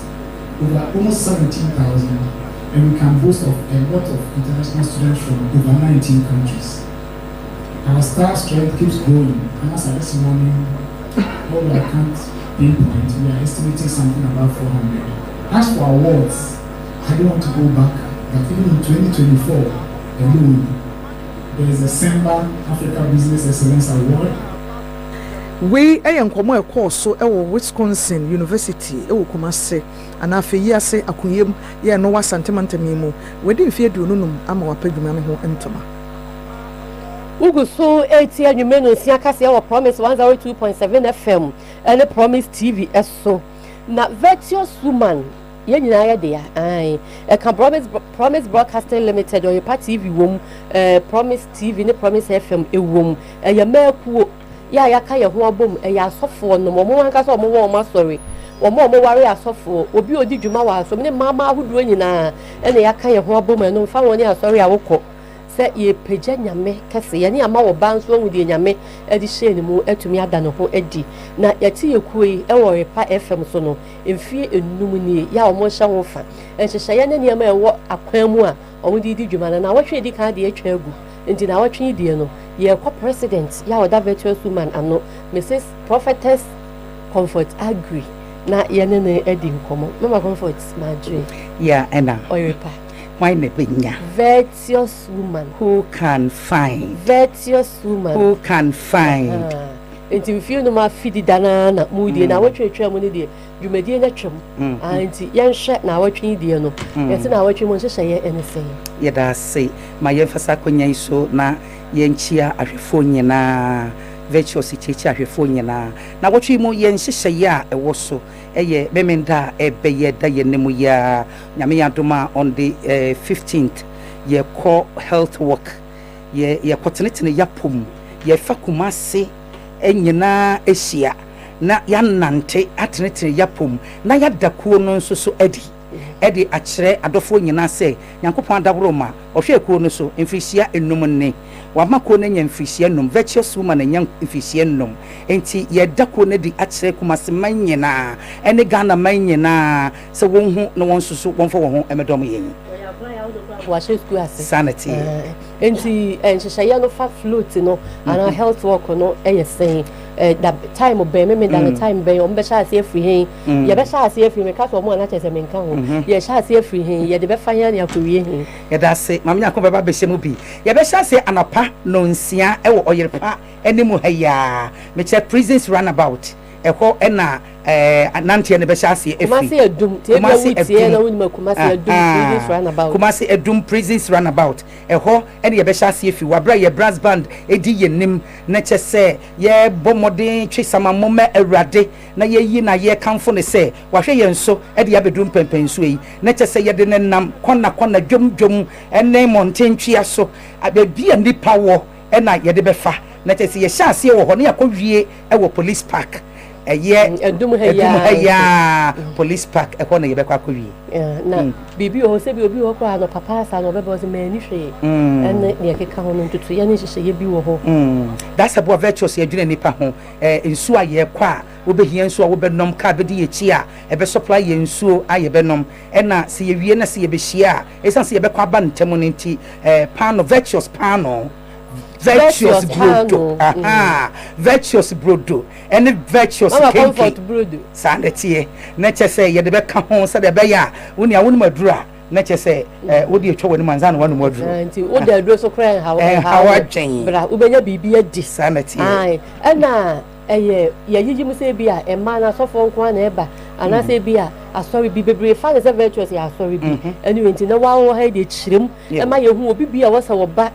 over almost 17,000, and we can boast of a lot of international students from over 19 countries. Our staff strength keeps growing, and as of this morning, although I can't pinpoint, we are estimating something about 400. As for awards, I don't want to go back, but even in 2024 alone, there is a Semba Africa Business Excellence Award. We nkomo course so Wisconsin University Kumase and afei ase akuyem ye no wasantemantamimu we dey fie dununum ama wapadwuma me ho entoma Ugu so 80 anwumenu sia kase wa Promise 102.7 FM and Promise TV so na Virtuous Woman yen nyina ya de ai e kan Promise Broadcasting Limited or Yopa TV wom Promise TV ne Promise FM ewom ya maku ya ka ye ho abom ya asofo no mo anka so mo wo sorry omo ware asofo obi odi dwuma wa so ne mama ahodo nyina ene ya ka ye ho abom no fa woni asori awokọ se ye peja nyame kese ye ne ama wo banso hu de nyame edi hye ne mu atumi ada no ho edi na yati yekui e wo Yopa FM so no emfie enum ni ya omo hye ho fa enhyehyɛ ye ne ne ma e wo akwan mu a omo di dwuma na wahwe edi kan de atwa agu enti na wahwe die no ye ko president ya wo da Virtuous Woman ano Mrs. Prophetess Comfort Agri na yene ne edi nkomo mama Comfort ma dream yeah ena Yopa why ne benya Virtuous Woman who can find Virtuous Woman who can find enti we feel no ma fidi dana na mudi na watwetwa mu ne de dwumadie na twem anti yenhwe na watwe die no yesi na watwe mu nhyehyɛ ye enese ye da say ma ye fasa konya iso na yenchia ahwefo nyina Virtuous chechi ahwefo nyina na watwe mu yenhyehyɛ ye a ewo so eye memenda ebeye da ye nemu ya nyame yadoma on the 15th ye call health work ye kotenetene yapom ye fakumase enyina ehia na ya nante atenetene yapom na ya dakuo no nso so edi akyere adofo nyina se nyankopon adawro ma ohwe kuo no so mfisia enum ne wamako na nya mfisia enum Virtuous Woman na nya mfisia enum enti ye dakuo na di akyere kumase man nyina ene Ghana man nyina se wonhu na wonsusu wonfo wo emedom yen washe school ase sanity enti enhyehyɛ no fa float no ana health work no say that time be me that time be on be sha ase free hen ye be sha ase free me ka so mo na chese me nka ho ye sha ase free hen ye de be fa yan ya kowie hen ye da se mamnya ko be ba be se mu bi ye be sha ase anapa no nsia e wo oyerepa enimu haya me che prisons runabout eho ena anante ne be sha ase efri kumasi edum te be wutie na woni kumasi edum prisons runabout kumasi edum prisons runabout eho ene ye be sha ase efi wabra ye brass band edi yenim na che se ye bomodin twisama moma awrade na ye yi na ye kanfo ne se wahwe ye nso ede ya bedum pempensu yi na che se ye de nenam kona dwom ene montentwia so abia nipa wo ena ye de befa na che se ye sha ase wo ho na yakowie e wo police park edum haya police park e kona ye be kwa kowie na bibi o se bi obi wo kwa no papa sa no be bo se mani hwe ene ye keka ho no tutu ye ne hyehyɛ ye bi wo ho that's about Virtuous ye dwene nipa ho nsu a ye kwa wo be hia nsu a wo be nom ka be de ye chi a e be supply ye nsu a ye be nom ena se ye wie na se ye be hia esan se ye be kwa ba ntem no nti pano Virtuous pano Virtuous brodo Virtuous brodo and Virtuous Comfort brodo sanity na che say ye de be ka ho se de be ya woni a woni madura na che say wo de etwa woni manza na woni madura anti wo de aduro so kran hawa twen bra ubenya bibi adi sanity na ye yiji mu se bi a ema na sofo nko na eba ana se bi a asori bi bebre fa na se Virtuous ya asori bi anyway nti na wa wo ha de chirem ema ye hu obi bi a wo sa wo ba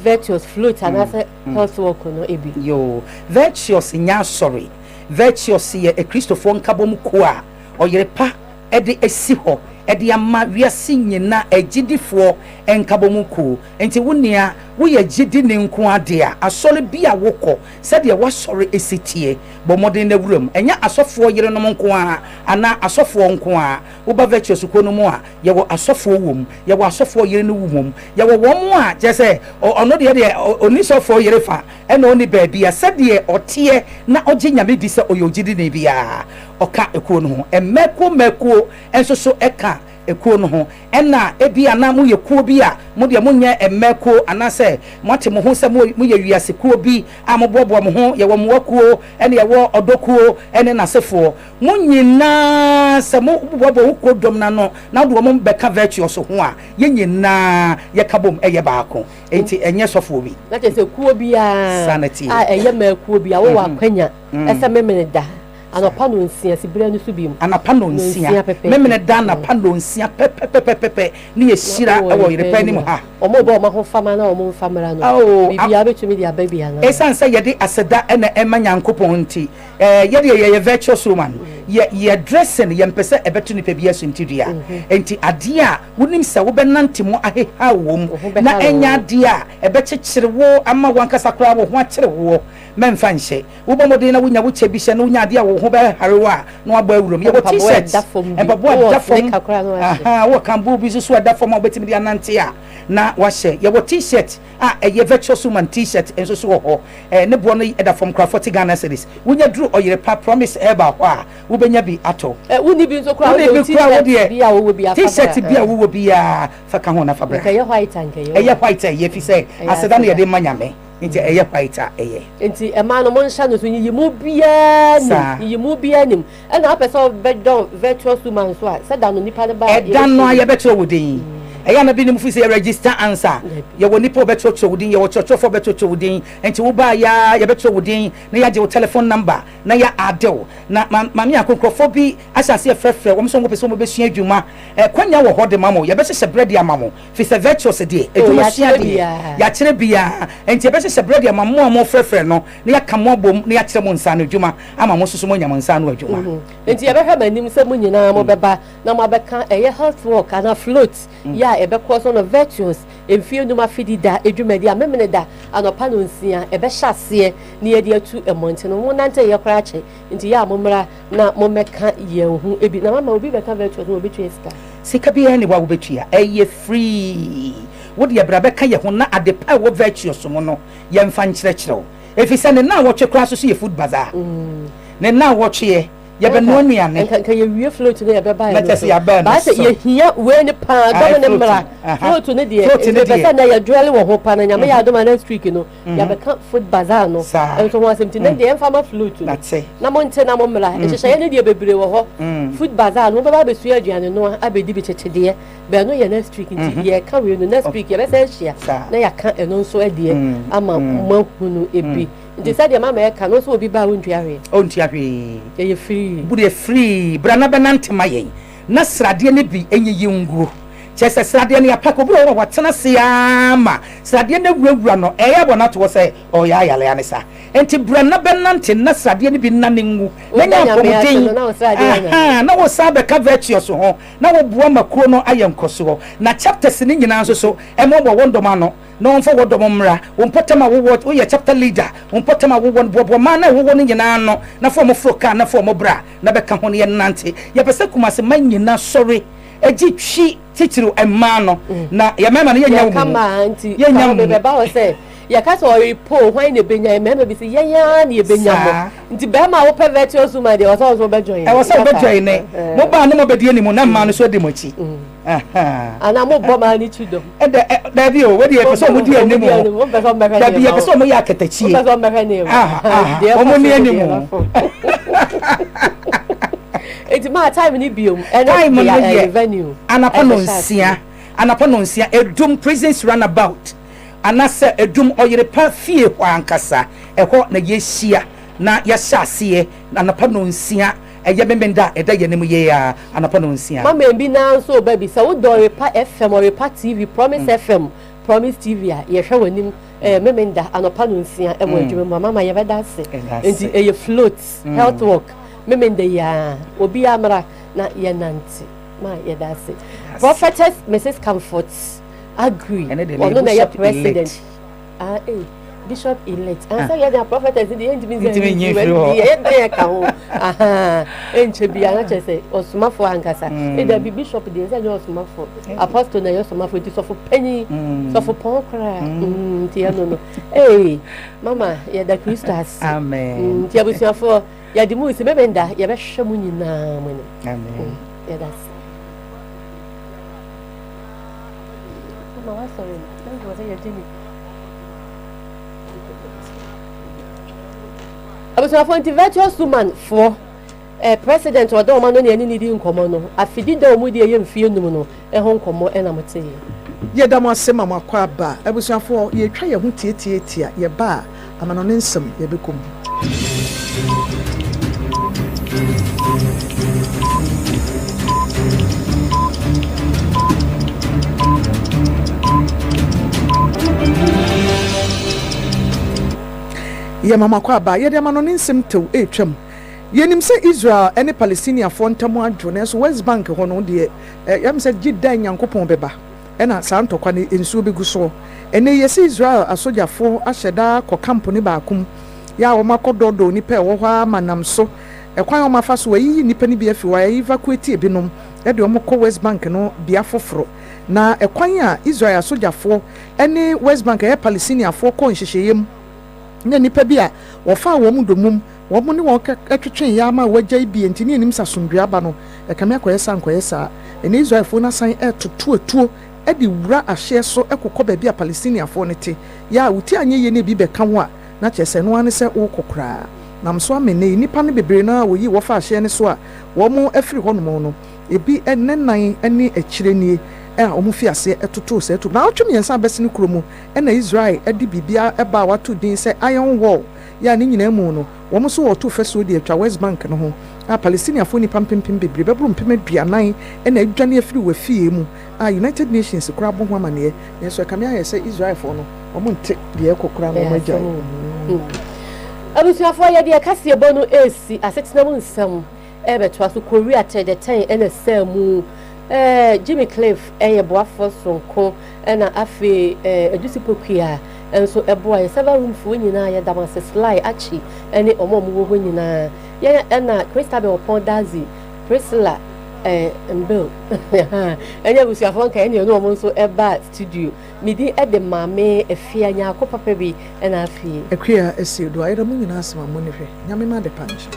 Virtuous float and as health work no ebi yo Virtuous nya sorry Virtuous ye a Christopher nkabom ko a oyerepa e de esi ho e de ama wiase nyina agidifo enkabom ko enti wonia wo ye gidi ne nko ade a asori bi a wokọ said ye wasori esitie bo modern na wuram enya asofo yere no nko a ana asofo nko a wo ba Virtuous ko no mu a ye wo asofo wom ye wo asofo yere no wom ye wo wom a je se ono de oni sofo yere fa e na oni ba bia said ye otie na oje nyame di se oyogidi ne bia oka ekuo no ho emeko enso so eka ekuo no ho ena ebi ana mu yekuo bi a mu de mu nya emeko anase mote mo ho se mu ye wiase kuo bi a mo bobo mo ho ye wo mo wakuo ene ye wo odokuo ene nasefo mu nyina se mo bobo ko dom na no na do mo beka Virtuous ho a ye nyina ye kabom eye baako enti enye sofo bi na te se kuo bi a sanity eye mekuo bi a wo wa kwanya ese memene da anopa no nsia sibira no so bi anapa no nsia memene da anapa no nsia pepepepepe ne yeshira ewo yerepa ni mu ha omo bo ma ho fama na omo famara no bibia betumi dia babia na esan say ye de aseda na ema nyankopon nti ye de ye virtuous woman ye dressing ye mpese ebetu ni pebia so ntidua enti ade a wonim se wo benante mo aheha wom na enya ade a ebekekere wo ama wankasa kra wo ho akere wo memfa nhye wo bomodin na wonya wo chebi hye na wonya ade a wo ho be harewa na aba awurom ye wo t-shirt empabo adafom aha wo kan bu bi so adafom obetimi dia nante a na wahye ye wo t-shirt ye virtuous woman t-shirt enso so ho ne bo no edafom kra 40 Ghana cedis wonya duru oyere pa promise eba ho a wo benya bi ato woni bi nso kra wo t-shirt bi a wo bi afa t-shirt bi a wo bi a fa ka ho na fabra ka ye white anke ye white ye fi say aseda na ye de manyame nti eye white eye nti ema no mon sha no so yimu bia nim na apesa bedon virtuous woman so a sada no nipa ne ba dan no ye beto wodin eya na bi nim fu say register answer ye woni po beto wodin ye wo chochofo beto wodin nti wo ba ya ye beto wodin na ya je wo telephone number na ya adew na mami akokrofo bi asase frefre wo so ngo pese mo be sua adwuma kwanya wo hode mamo ye be hye bread ya mamo fi say virtuous de adwuma sua de ya kire bia nti be hye bread ya mamo mo frefre no na ya kamo bom na ya kire mo nsa no adwuma ama mo susu mo nya mo nsa no adwuma nti ye be hwa manim se mo nyina mo beba na mo beka eye health work ana float ya ebe ko so no virtuous emfie nduma fidi da edwumadi amemene da anopa no nsia ebe hyase ne ye de atu emonte no mo nante ye kra che nti ya momra na mo meka ye hu ebi na mama obi beka virtuous no obi twa sika bi ani wa obetua eye free wo de bra beka ye ho na adepa wo virtuous mo no ye mfa nkyerɛkyerɛw efisa ne na wo twe kra so ye food bazaar ne na wo twe ye be no nuane kan ye wie float ne ye be ba ye ba se ye hia we ne pa do ne mra float ne de be se na ye dwele wo ho pa na nyame ya do ma next week no ya be kan food bazaar no en so ho asem ti ne de emfa ma float na mo nte na mo mra e hye ye ne de bebre wo ho food bazaar no ba be su aduane no abedi bi chechede be no ye next week nti ye kan we no next week ye be se hia na ya kan eno nso ade ama mahunu ebi nti said your mama can also be ba wontuare ontuare ye free bude free brana benante mayen na srade ne bi enyi nguro chese srade ne apako bro wa watena siama srade ne wurawura no eya bona to say o ya yale anisa enti brana benante na srade ne bi nane ngu na nya pomden na wo sabe ka virtuous ho na wo bua makro no ayenkoso na chapters ne nyina so emo bo wondoma no no on for wodom mra won potama wo ye chapter leader won potama wo won bobo ma na wo won nyina no na for mo froka na for mo bra na be ka ho ne nante ye pese kumase man nyina sorry eji twi titiru emma no na ye mema no ye nya wo kama anti ye nya wo be ba wo say ya ka so repo hwan ne benya mema bi say ya ne benya mo nti be ma wo pe virtuous woman de wo so be join e wo so be join ne mo ba no mo be die ni mo na ma no so de mo chi ana mo bo ma ni chido da bi o we de person mo di ani mo da bi person mo ya katachi person me ne o mo ni ani mo eti ma time ni biom time no venue anapa no nsia edum prisons runabout anasa edum oyere pa fie ho ankasa eho na yehia na yashase anapa no nsia eye memenda eda yenem ye ya anapa no nsia mama bi na so baby so do pa FM or pa TV promise FM promise TV a ye hwe wanim memenda anapa no nsia e mo adwuma mama ye beda se enti eye float health work memenda ya obi amra na ye nanti ma ye da se prophetess Mrs Comfort agree ono na ye president bishop elect and say the prophetess the end means ye ka ho enche bia na che say osumafo ankasa e da bi bishop dey say osumafo apostle na osumafo ti sofo penny sofo pon kra ti ya no mama ye da Christus amen ti abusuafo ya di mu ise bebenda ye be hwe mu nyina mu ni amen ya da mama wa sorry thank you for your journey abusuafo nti virtuous woman for president odo o ma no ne ani ni di nkomo no afidi da o mu di eye mfie num no ho nkomo na mote ye da mo asema makwa aba abusuafo ye twa ye ho tietietia ye ba amano ne nsem ye bekom ye mama kwa ba ye de ma no nsem tew etwam yenim se Israel ene Palestinian fo ntam adwo na so West Bank ho no de yam se gidan Nyankopɔn beba ena santokwa ne ensuo begu so ene ye se Israel asojafo ahyeda ko company baakum ya wo makododo ni pe wo hwa manam so ekwan wo mafa so yi nipa ni bi afi wa evacuate ebinom e de wo ko West Bank no bia foforo na ekwan a Israel asojafo ene West Bank e Palestinian fo ko nhyehyeyem na nipa bi a wo fa wo mu domum wo mu ne wo atwetwen ya ma wagya bi entini enim sasomdua ba no e kame akoyesa nkoyesa ene Israel fo na san etutuo e di wura ahye so ekokɔ ba bi a Palestinian fo ne te ya wuti anye ye ne bi be ka ho a na kyese no ane se wo kokora nam so amene nipa ne bebre na wo yi wo fa ahye ne so a wo mu afiri hɔ no no ebi ennan ene akyirenie omu fi ase etoto se etu na otwem yensa besini kromu na Israel edi bibia eba wato din se iron wall ya ni nyina mu no wo mo so woto feso di atwa West Bank no ho a Palestinian fo ni pampempem bebre bebru mpem aduanan na adwane afiri wafie mu a United Nations kura bo ho amane ye so kamia ye se Israel fo no omo nte de ekokura no magya abusuafo ye de kase bonu esi asetina mu nsam ebeto aso Korea tede 10 na samu Jimmy Cliff boafo sonko na afi edusi pokia enso eboa ye several room fo nyina ye damase sly achi ene omomo wo nyina ye na Christabel upon Dazi Priscilla Bill enya busuafo nka ene no omo nso eba studio midi de mame efia nya akopapa bi na afi akua esiedo ayira mu nyina asema mo ne hwe nyame ma de panche